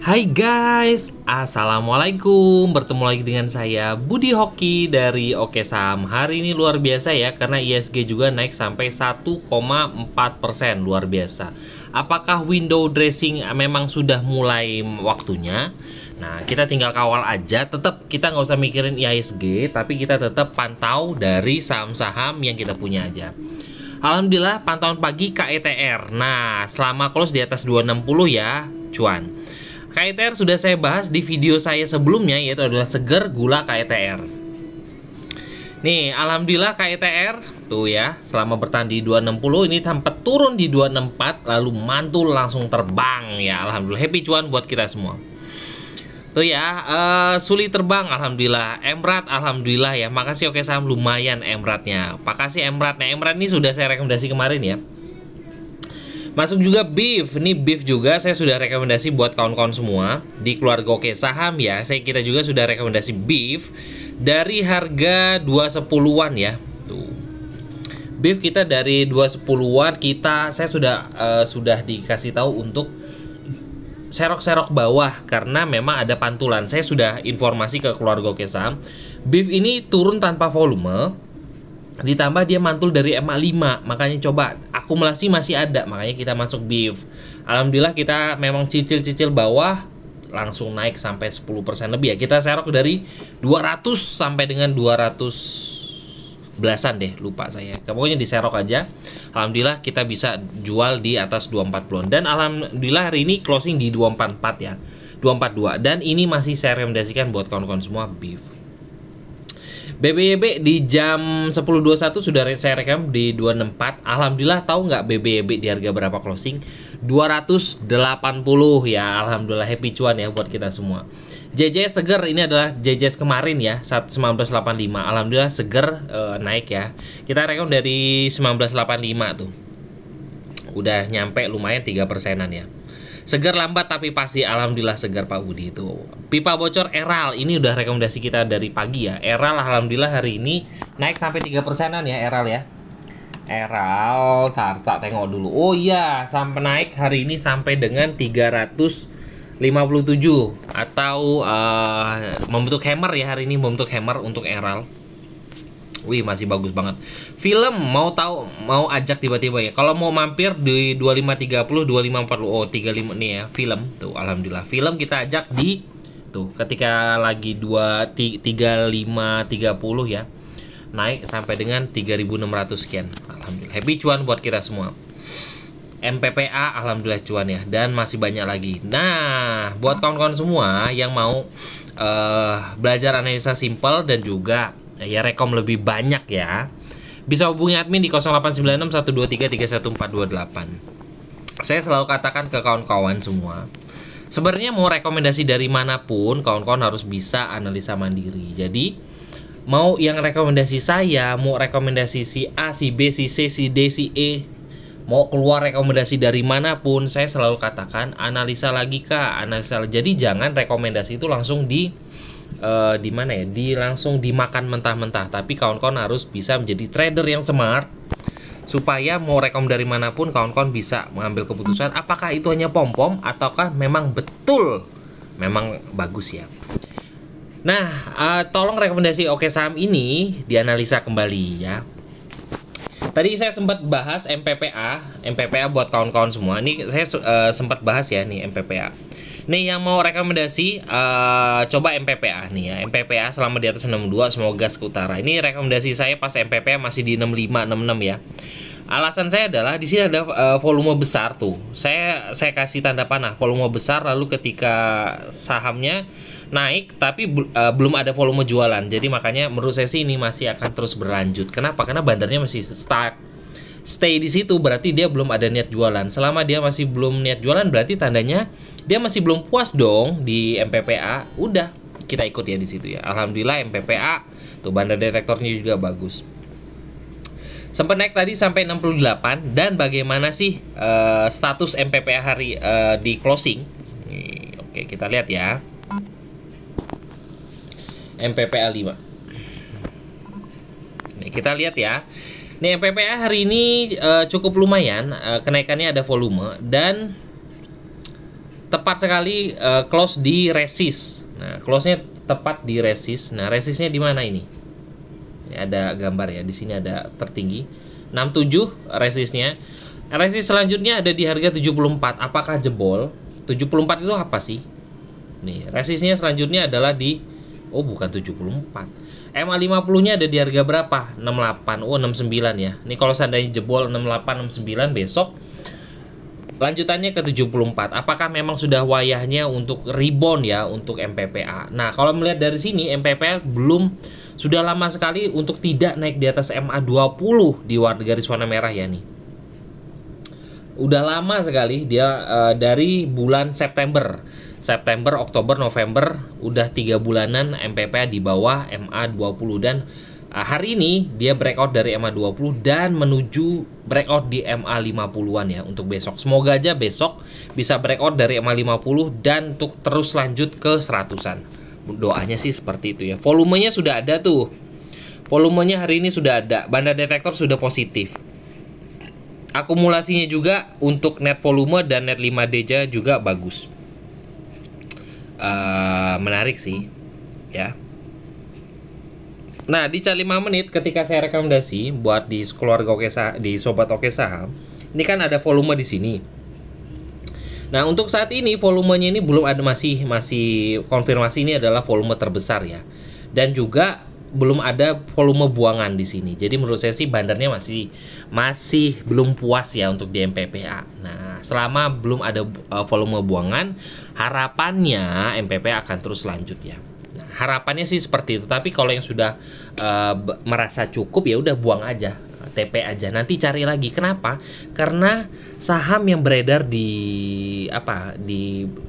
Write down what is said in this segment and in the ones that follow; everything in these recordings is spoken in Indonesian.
Hai guys, Assalamualaikum. Bertemu lagi dengan saya Budi Hoki dari Oke Saham. Hari ini luar biasa ya, karena ISG juga naik sampai 1,4%. Luar biasa. Apakah window dressing memang sudah mulai waktunya? Nah, kita tinggal kawal aja. Tetap kita nggak usah mikirin ISG, tapi kita tetap pantau dari saham-saham yang kita punya aja. Alhamdulillah pantauan pagi KETR. Nah, selama close di atas 260 ya, cuan. KETR sudah saya bahas di video saya sebelumnya, yaitu adalah seger gula KETR. Nih, alhamdulillah KETR tuh ya, selama bertahan di 260 ini sempat turun di 264 lalu mantul langsung terbang ya. Alhamdulillah, happy cuan buat kita semua. Tuh ya, sulit terbang alhamdulillah. Emrat alhamdulillah ya. Makasih Oke Saham, lumayan Emratnya. Makasih Emrat. Nah, Emrat ini sudah saya rekomendasi kemarin ya. Masuk juga beef. Ini beef juga saya sudah rekomendasi buat kawan-kawan semua di keluarga Oke Saham ya. Kita juga sudah rekomendasi beef dari harga 210-an ya. Tuh. Beef kita dari 210-an saya sudah dikasih tahu untuk serok-serok bawah karena memang ada pantulan. Saya sudah informasi ke keluarga Oke Saham. Beef ini turun tanpa volume. Ditambah dia mantul dari MA5, makanya coba akumulasi masih ada, makanya kita masuk beef. Alhamdulillah kita memang cicil-cicil bawah langsung naik sampai 10% lebih ya. Kita serok dari 200 sampai dengan 200 belasan deh, lupa saya. Pokoknya diserok aja. Alhamdulillah kita bisa jual di atas 240. Dan alhamdulillah hari ini closing di 244 ya. 242 dan ini masih saya rekomendasikan buat kawan-kawan semua beef. BBYB di jam 10.21 sudah saya rekam di 264. Alhamdulillah, tahu nggak BBYB di harga berapa closing? 280 ya. Alhamdulillah happy cuan ya buat kita semua. JJS seger, ini adalah JJS kemarin ya, 1985. Alhamdulillah seger naik ya. Kita rekam dari 1985 tuh. Udah nyampe lumayan 3%-an ya. Segar lambat tapi pasti, alhamdulillah segar Pak Budi itu. Pipa bocor Eral, ini udah rekomendasi kita dari pagi ya. Eral alhamdulillah hari ini naik sampai 3%-an ya Eral ya. Eral, tak tengok dulu. Oh iya, sampai naik hari ini sampai dengan 357 atau membentuk hammer ya hari ini, membentuk hammer untuk Eral. Wih, masih bagus banget. Film mau ajak tiba-tiba ya. Kalau mau mampir di 2530, 2540, oh 35 nih ya, film. Tuh alhamdulillah. Film kita ajak di tuh ketika lagi 3530 ya. Naik sampai dengan 3600 sekian. Alhamdulillah. Happy cuan buat kita semua. MPPA alhamdulillah cuan ya, dan masih banyak lagi. Nah, buat kawan-kawan semua yang mau belajar analisa simple dan juga ya rekom lebih banyak ya, bisa hubungi admin di 0896 123 31428. Saya selalu katakan ke kawan-kawan semua, sebenarnya mau rekomendasi dari manapun kawan-kawan harus bisa analisa mandiri. Jadi mau yang rekomendasi saya, mau rekomendasi si A, si B, si C, si D, si E, mau keluar rekomendasi dari manapun, saya selalu katakan analisa lagi Kak, analisa. Jadi jangan rekomendasi itu langsung langsung dimakan mentah-mentah. Tapi kawan-kawan harus bisa menjadi trader yang smart, supaya mau rekom dari manapun kawan-kawan bisa mengambil keputusan apakah itu hanya pom-pom ataukah memang betul memang bagus ya. Nah, tolong rekomendasi Oke Saham ini dianalisa kembali ya. Tadi saya sempat bahas MPPA buat kawan-kawan semua. Ini saya sempat bahas ya nih MPPA. Nih yang mau rekomendasi coba MPPA nih ya. MPPA selama di atas 62 semoga gas ke utara. Ini rekomendasi saya pas MPPA masih di 65 66 ya. Alasan saya adalah di sini ada volume besar tuh. Saya kasih tanda panah volume besar, lalu ketika sahamnya naik tapi belum ada volume jualan. Jadi makanya menurut saya sih ini masih akan terus berlanjut. Kenapa? Karena bandarnya masih stay di situ, berarti dia belum ada niat jualan. Selama dia masih belum niat jualan, berarti tandanya dia masih belum puas dong di MPPA. Udah, kita ikut ya di situ ya. Alhamdulillah MPPA tuh bandar detektornya juga bagus. Sempat naik tadi sampai 68. Dan bagaimana sih status MPPA hari di closing? Oke, kita lihat ya. MPPA 5. Nih, kita lihat ya. Nih MPPA hari ini cukup lumayan, kenaikannya ada volume dan tepat sekali close di resist. Nah, close-nya tepat di resist. Nah, resistnya di mana ini? Ada gambar ya, di sini ada tertinggi 67 resistnya. Resist selanjutnya ada di harga 74. Apakah jebol? 74 itu apa sih? Nih, resistnya selanjutnya adalah di bukan 74. MA50-nya ada di harga berapa? 68. 69 ya. Ini kalau seandainya jebol 68 69 besok lanjutannya ke 74. Apakah memang sudah wayahnya untuk rebound ya untuk MPPA? Nah, kalau melihat dari sini MPPA sudah lama sekali untuk tidak naik di atas MA20 di garis warna merah ya nih. Udah lama sekali dia dari bulan September, Oktober, November, udah 3 bulanan MPPA di bawah MA20 dan hari ini dia breakout dari MA20 dan menuju breakout di MA50-an ya untuk besok. Semoga aja besok bisa breakout dari MA50 dan untuk terus lanjut ke 100-an. Doanya sih seperti itu ya. Volumenya sudah ada tuh. Volumenya hari ini sudah ada. Banda detektor sudah positif. Akumulasinya juga untuk net volume dan net 5D juga bagus. Menarik sih ya. Nah, di chart 5 menit ketika saya rekomendasi buat di keluarga Oke Saham, di sobat Oke Saham, ini kan ada volume di sini. Nah, untuk saat ini volumenya ini belum ada, masih konfirmasi ini adalah volume terbesar ya. Dan juga belum ada volume buangan di sini. Jadi menurut saya sih bandarnya masih belum puas ya untuk di MPPA. Nah, selama belum ada volume buangan, harapannya MPPA akan terus lanjut ya. Nah, harapannya sih seperti itu. Tapi kalau yang sudah merasa cukup ya udah buang aja. TP aja, nanti cari lagi. Kenapa? Karena saham yang beredar di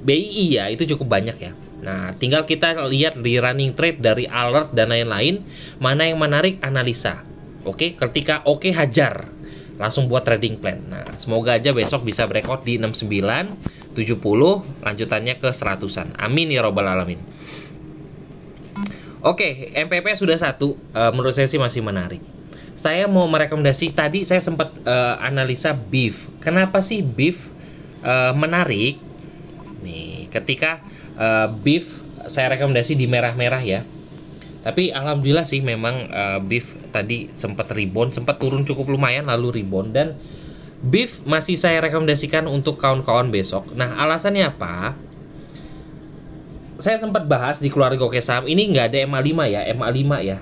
BII ya itu cukup banyak ya. Nah, tinggal kita lihat di running trade dari alert dan lain-lain, mana yang menarik analisa. Oke, ketika oke hajar, langsung buat trading plan. Nah, semoga aja besok bisa breakout di 69, 70, lanjutannya ke 100-an. Amin ya robbal alamin. Oke, MPP sudah 1, menurut saya sih masih menarik. Saya mau merekomendasi, tadi saya sempat analisa BIF. Kenapa sih BIF menarik? Nih, ketika BIF saya rekomendasi di merah-merah ya. Tapi alhamdulillah sih memang BIF tadi sempat rebound, sempat turun cukup lumayan lalu rebound, dan BIF masih saya rekomendasikan untuk kawan-kawan besok. Nah, alasannya apa? Saya sempat bahas di keluarga Oke Saham ini nggak ada MA5 ya, MA5 ya.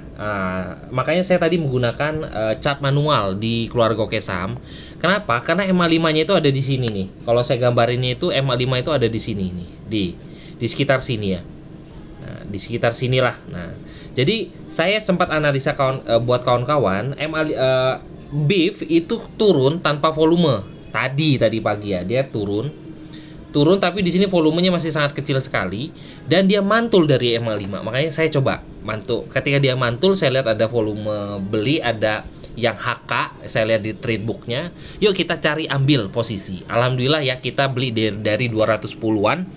Makanya saya tadi menggunakan chart manual di keluarga Oke Saham. Kenapa? Karena MA5-nya itu ada di sini nih. Kalau saya gambarinnya itu MA5 itu ada di sini nih, di sekitar sini ya. Nah, di sekitar sinilah. Nah, jadi saya sempat analisa buat kawan-kawan, BIF itu turun tanpa volume. Tadi pagi ya, dia turun tapi di sini volumenya masih sangat kecil sekali dan dia mantul dari MA5. Makanya saya coba mantul. Ketika dia mantul, saya lihat ada volume beli, ada yang HK, saya lihat di trade booknya. Yuk kita cari ambil posisi. Alhamdulillah ya, kita beli dari 210-an.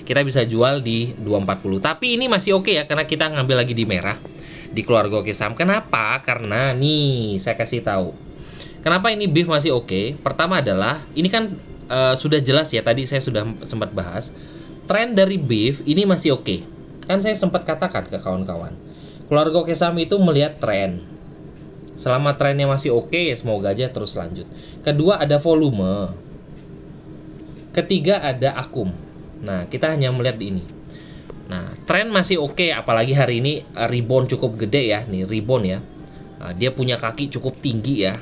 Kita bisa jual di 240. Tapi ini masih oke ya, karena kita ngambil lagi di merah di keluarga Oke Saham. Kenapa? Karena nih saya kasih tahu. Kenapa ini BIF masih oke? Pertama adalah ini kan sudah jelas ya, tadi saya sudah sempat bahas tren dari BIF ini masih oke. Kan saya sempat katakan ke kawan-kawan, keluarga Oke Saham itu melihat tren. Selama trennya masih oke ya semoga aja terus lanjut. Kedua ada volume. Ketiga ada akum. Nah, kita hanya melihat ini. Nah, tren masih oke, apalagi hari ini rebound cukup gede ya, nih rebound ya. Nah, dia punya kaki cukup tinggi ya.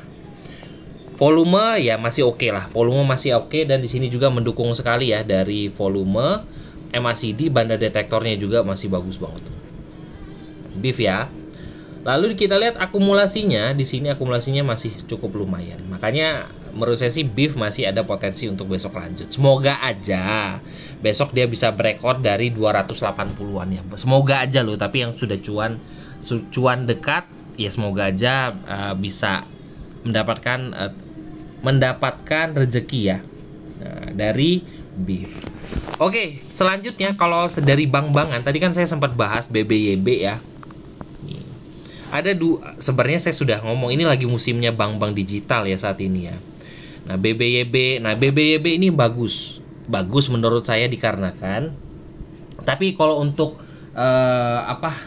Volume ya masih oke lah, volume masih oke, dan di sini juga mendukung sekali ya dari volume. MACD, banda detektornya juga masih bagus banget. BIF ya. Lalu kita lihat akumulasinya, di sini akumulasinya masih cukup lumayan. Makanya menurut saya sih BIF masih ada potensi untuk besok lanjut. Semoga aja besok dia bisa breakout dari 280-an ya. Semoga aja loh, tapi yang sudah cuan dekat ya semoga aja bisa mendapatkan rezeki ya dari BIF. Oke, selanjutnya kalau dari bank-bankan tadi kan saya sempat bahas BBYB ya. Ada sebenarnya saya sudah ngomong ini lagi musimnya bank-bank digital ya saat ini ya. Nah, BBYB ini bagus bagus menurut saya dikarenakan. Tapi kalau untuk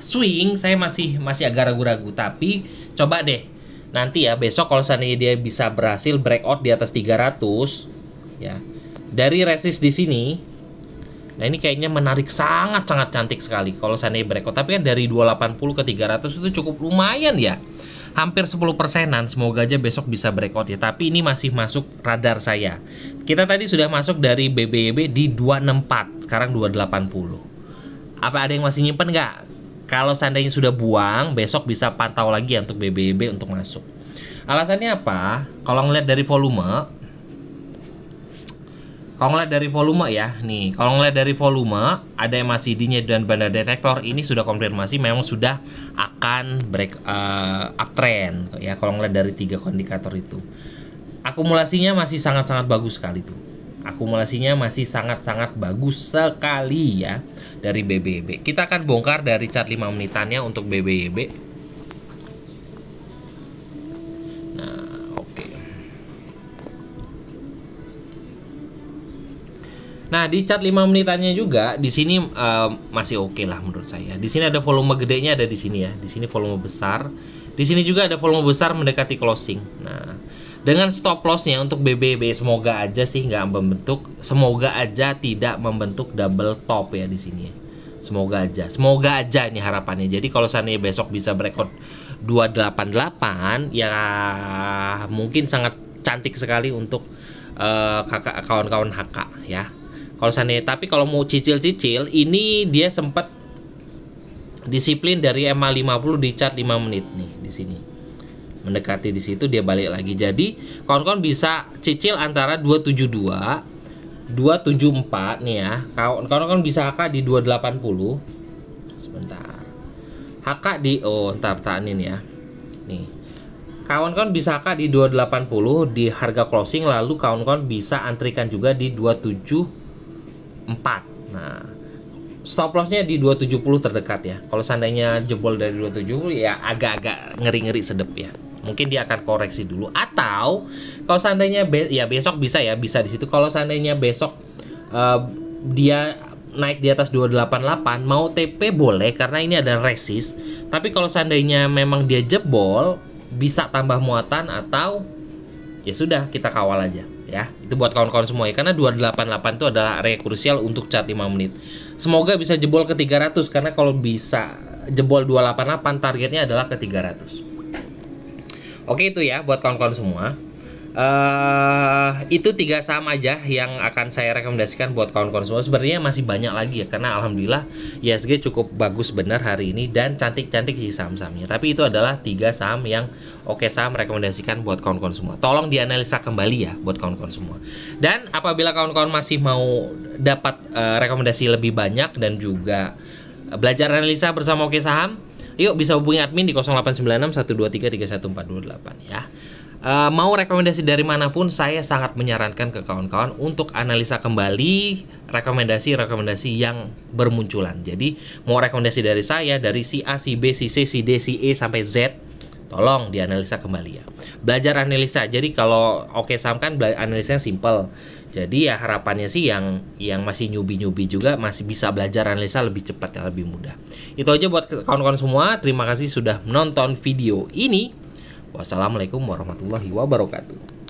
swing saya masih agak ragu-ragu. Tapi coba deh nanti ya besok kalau seandainya dia bisa berhasil breakout di atas 300 ya. Dari resist di sini. Nah, ini kayaknya menarik, sangat-sangat cantik sekali kalau seandainya breakout. Tapi kan dari 280 ke 300 itu cukup lumayan ya. Hampir 10%-an. Semoga aja besok bisa breakout ya. Tapi ini masih masuk radar saya. Kita tadi sudah masuk dari BBYB di 264, sekarang 280. Apa ada yang masih nyimpen nggak? Kalau seandainya sudah buang, besok bisa pantau lagi ya untuk BBYB untuk masuk. Alasannya apa? Kalau ngeliat dari volume, ya, nih, kalau ngeliat dari volume, ada MACD-nya dan banda detektor ini sudah konfirmasi memang sudah akan break uptrend ya. Kalau ngeliat dari 3 indikator itu, akumulasinya masih sangat-sangat bagus sekali tuh. Akumulasinya masih sangat-sangat bagus sekali ya dari BBYB. Kita akan bongkar dari chart 5 menitannya untuk BBYB. Nah, di chart 5 menitannya juga di sini masih oke lah menurut saya. Di sini ada volume gedenya, ada di sini ya. Di sini volume besar. Di sini juga ada volume besar mendekati closing. Nah, dengan stop lossnya untuk BBYB semoga aja sih nggak membentuk, semoga aja tidak membentuk double top ya di sini ya. Semoga aja ini harapannya. Jadi kalau seandainya besok bisa breakout 288 ya mungkin sangat cantik sekali untuk kawan-kawan HK ya. Kalau seandainya, tapi kalau mau cicil-cicil, ini dia sempat disiplin dari MA50 di chart 5 menit nih di sini. Mendekati di situ dia balik lagi. Jadi kawan-kawan bisa cicil antara 272, 274 nih ya. Kawan-kawan bisa HK di 280. Sebentar. HK di ntar ini ya. Nih. Kawan-kawan bisa HK di 280 di harga closing, lalu kawan-kawan bisa antrikan juga di 274. Nah, stop lossnya di 270 terdekat ya. Kalau seandainya jebol dari 270 ya agak-agak ngeri-ngeri sedep ya. Mungkin dia akan koreksi dulu, atau kalau seandainya ya besok bisa di situ. Kalau seandainya besok dia naik di atas 288, mau TP boleh karena ini ada resist. Tapi kalau seandainya memang dia jebol, bisa tambah muatan atau ya sudah kita kawal aja ya. Itu buat kawan-kawan semua ya, karena 288 itu adalah area krusial untuk chart 5 menit. Semoga bisa jebol ke 300, karena kalau bisa jebol 288 targetnya adalah ke 300. Oke, itu ya buat kawan-kawan semua. Itu 3 saham aja yang akan saya rekomendasikan buat kawan-kawan semua. Sebenarnya masih banyak lagi ya, karena alhamdulillah IHSG cukup bagus benar hari ini dan cantik-cantik sih saham-sahamnya. Tapi itu adalah 3 saham yang oke saham rekomendasikan buat kawan-kawan semua. Tolong dianalisa kembali ya buat kawan-kawan semua. Dan apabila kawan-kawan masih mau dapat rekomendasi lebih banyak dan juga belajar analisa bersama Oke Saham, yuk bisa hubungi admin di 0896 123 31428 ya. Mau rekomendasi dari manapun, saya sangat menyarankan ke kawan-kawan untuk analisa kembali rekomendasi-rekomendasi yang bermunculan. Jadi mau rekomendasi dari saya, dari si A, si B, si C, si D, si E sampai Z, tolong dianalisa kembali ya. Belajar analisa. Jadi kalau Oke Saham kan analisanya simple. Jadi ya harapannya sih yang masih nyubi-nyubi juga masih bisa belajar analisa lebih cepat ya, lebih mudah. Itu aja buat kawan-kawan semua. Terima kasih sudah menonton video ini. Wassalamualaikum warahmatullahi wabarakatuh.